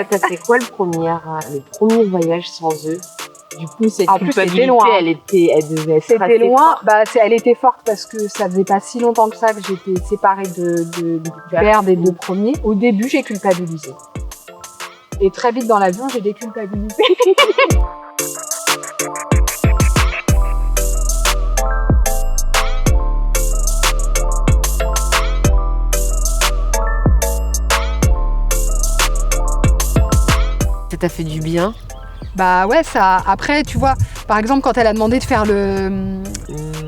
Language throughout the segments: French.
T'as fait quoi le premier voyage sans eux? Du coup, cette culpabilité, elle devait être C'était loin. Elle était forte parce que ça faisait pas si longtemps que ça que j'étais séparée du père des deux premiers. Au début, j'ai culpabilisé. Et très vite dans l'avion, j'ai déculpabilisé. Ça t'a fait du bien? Bah ouais, ça. Après, tu vois, par exemple, quand elle a demandé de faire le.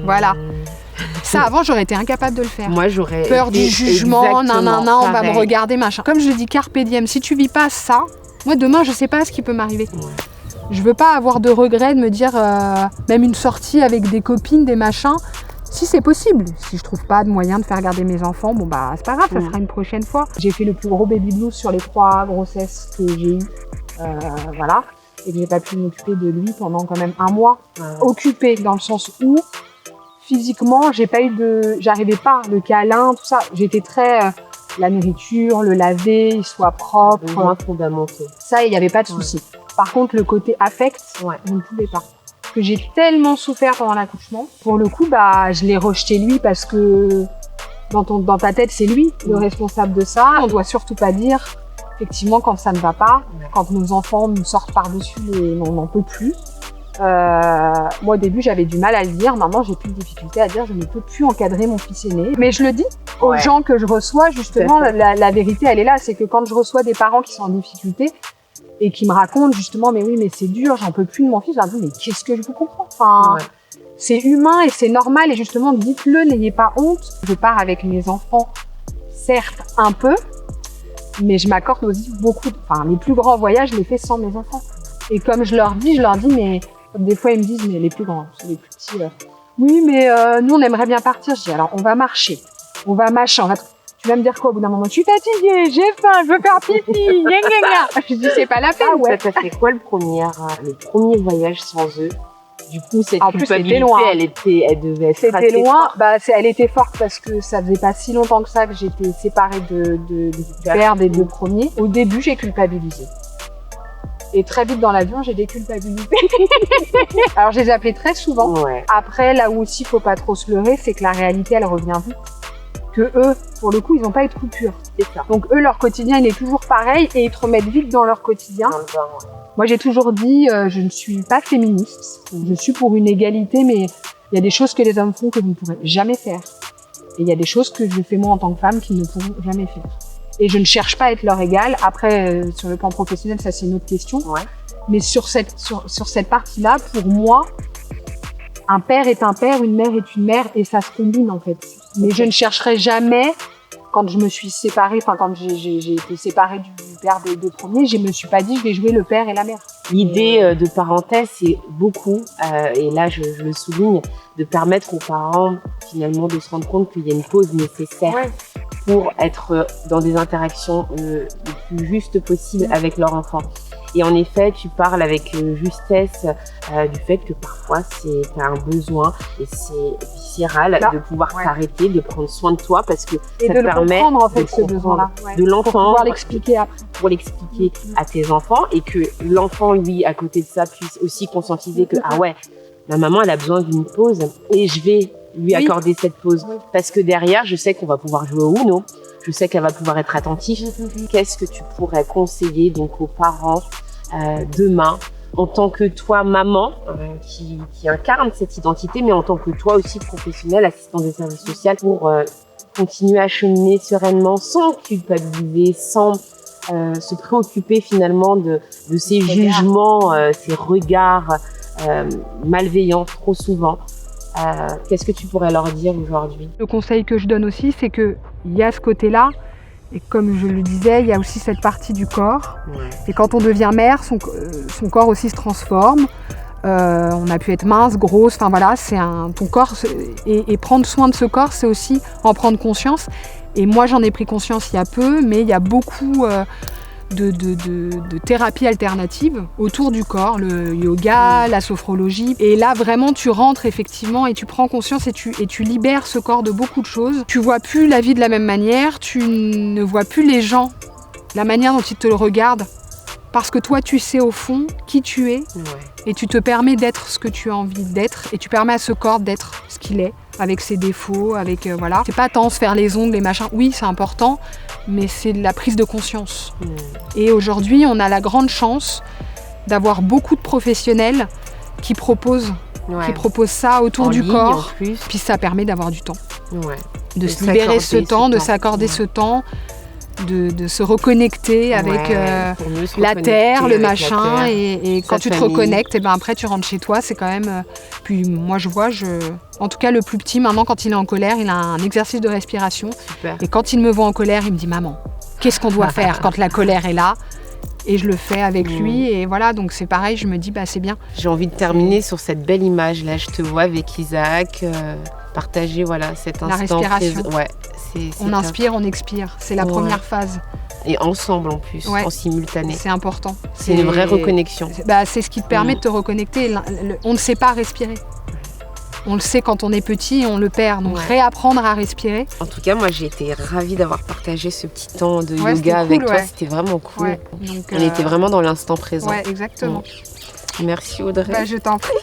Voilà. Ça, avant, j'aurais été incapable de le faire. Moi, j'aurais peur du jugement, on va me regarder, machin. Comme je le dis, carpe diem, si tu vis pas ça, moi, demain, je sais pas ce qui peut m'arriver. Ouais. Je veux pas avoir de regrets de me dire, même une sortie avec des copines, des machins, si c'est possible. Si je trouve pas de moyen de faire garder mes enfants, bon bah, c'est pas grave, ça sera une prochaine fois. J'ai fait le plus gros baby blues sur les 3 grossesses que j'ai eues. Voilà. Et que j'ai pas pu m'occuper de lui pendant quand même 1 mois. Occupée dans le sens où physiquement, j'arrivais pas, le câlin, tout ça. J'étais très la nourriture, le laver, il soit propre. Les moins fondamentaux. Ça, il y avait pas de souci. Par contre, le côté affect, je ne pouvais pas. Parce que j'ai tellement souffert pendant l'accouchement. Pour le coup, je l'ai rejeté lui parce que dans ta tête, c'est lui le responsable de ça. On doit surtout pas dire. Effectivement, quand ça ne va pas, quand nos enfants nous sortent par-dessus on n'en peut plus. Moi, au début, j'avais du mal à le dire. Maintenant, j'ai plus de difficulté à dire je ne peux plus encadrer mon fils aîné. Mais je le dis aux gens que je reçois, justement, la vérité, elle est là. C'est que quand je reçois des parents qui sont en difficulté et qui me racontent justement, mais oui, mais c'est dur, j'en peux plus de mon fils, je leur dis, mais qu'est-ce que je vous comprends? Enfin, c'est humain et c'est normal. Et justement, dites-le, n'ayez pas honte. Je pars avec mes enfants, certes, un peu. Mais je m'accorde aussi beaucoup, les plus grands voyages, je les fais sans mes enfants. Et comme je leur dis, mais des fois ils me disent, mais les plus grands, les plus petits, oui, mais nous on aimerait bien partir. Je dis, alors on va marcher, on va machin, tu vas me dire quoi au bout d'un moment? Je suis fatiguée, j'ai faim, je veux faire pipi, gna gna gna. Je dis, c'est pas la peine. Ça t'a fait quoi le premier voyage sans eux? Du coup, cette culpabilité, loin. Elle devait être C'était loin. Elle était forte parce que ça faisait pas si longtemps que ça que j'étais séparée du père des deux premiers. Au début, j'ai culpabilisé. Et très vite dans l'avion, j'ai déculpabilisé. Alors, je les appelais très souvent. Ouais. Après, là où aussi, faut pas trop se leurrer, c'est que la réalité, elle revient vite. Que eux, pour le coup, ils n'ont pas eu de coupure. C'est ça. Donc, eux, leur quotidien, il est toujours pareil et ils te remettent vite dans leur quotidien. Moi, j'ai toujours dit, je ne suis pas féministe. Je suis pour une égalité, mais il y a des choses que les hommes font que vous ne pourrez jamais faire. Et il y a des choses que je fais moi en tant que femme qu'ils ne pourront jamais faire. Et je ne cherche pas à être leur égale. Après, sur le plan professionnel, ça c'est une autre question. Ouais. Mais sur cette partie-là, pour moi, un père est un père, une mère est une mère, et ça se combine en fait. Mais je ne chercherai jamais, quand je me suis séparée, quand j'ai été séparée du père des deux premiers, je me suis pas dit je vais jouer le père et la mère. L'idée de parenthèse, c'est beaucoup, et là je le souligne, de permettre aux parents finalement de se rendre compte qu'il y a une pause nécessaire pour être dans des interactions le plus juste possible avec leur enfant. Et en effet, tu parles avec justesse du fait que parfois tu as un besoin et c'est viscéral de pouvoir t'arrêter, de prendre soin de toi parce que et ça te permet comprendre, en fait, ce besoin-là, de l'entendre, pour pouvoir l'expliquer après. Pour l'expliquer à tes enfants et que l'enfant, lui, à côté de ça, puisse aussi conscientiser que ah ouais, ma maman, elle a besoin d'une pause et je vais lui accorder cette pause parce que derrière, je sais qu'on va pouvoir jouer au Uno. Je sais qu'elle va pouvoir être attentive. Qu'est-ce que tu pourrais conseiller donc aux parents demain, en tant que toi, maman, qui incarne cette identité, mais en tant que toi aussi, professionnelle, assistante de service social, pour continuer à cheminer sereinement, sans culpabiliser, sans se préoccuper finalement de ces jugements, ces regards malveillants trop souvent. Qu'est-ce que tu pourrais leur dire aujourd'hui? Le conseil que je donne aussi, c'est qu'il y a ce côté-là, et comme je le disais, il y a aussi cette partie du corps. Ouais. Et quand on devient mère, son corps aussi se transforme. On a pu être mince, grosse, enfin voilà, ton corps. Et prendre soin de ce corps, c'est aussi en prendre conscience. Et moi, j'en ai pris conscience il y a peu, mais il y a beaucoup de thérapies alternatives autour du corps, le yoga, la sophrologie. Et là, vraiment, tu rentres effectivement et tu prends conscience et tu libères ce corps de beaucoup de choses. Tu vois plus la vie de la même manière, tu ne vois plus les gens, la manière dont ils te le regardent. Parce que toi, tu sais au fond qui tu es et tu te permets d'être ce que tu as envie d'être et tu permets à ce corps d'être ce qu'il est, avec ses défauts, avec voilà. C'est pas tant se faire les ongles, les machins, oui, c'est important, mais c'est de la prise de conscience. Et aujourd'hui, on a la grande chance d'avoir beaucoup de professionnels qui proposent ça autour du corps, puis ça permet d'avoir du temps. De se libérer ce temps, de s'accorder ce temps. De se reconnecter avec la terre, le machin, et quand tu te reconnectes, et ben après tu rentres chez toi, c'est quand même... Puis moi je vois, en tout cas le plus petit maintenant quand il est en colère, il a un exercice de respiration. Super. Et quand il me voit en colère, il me dit maman, qu'est-ce qu'on doit faire quand la colère est là? Et je le fais avec lui et voilà, donc c'est pareil, je me dis bah c'est bien. J'ai envie de terminer sur cette belle image là, je te vois avec Isaac, partager cet instant. La respiration. On inspire, on expire, c'est la première phase. Et ensemble en plus, en simultané. C'est important. C'est une vraie reconnexion. C'est ce qui te permet de te reconnecter. On ne sait pas respirer. On le sait quand on est petit et on le perd. Donc réapprendre à respirer. En tout cas, moi j'ai été ravie d'avoir partagé ce petit temps de yoga avec toi. C'était vraiment cool. Donc, on était vraiment dans l'instant présent. Ouais, exactement. Merci Audrey. Je t'en prie.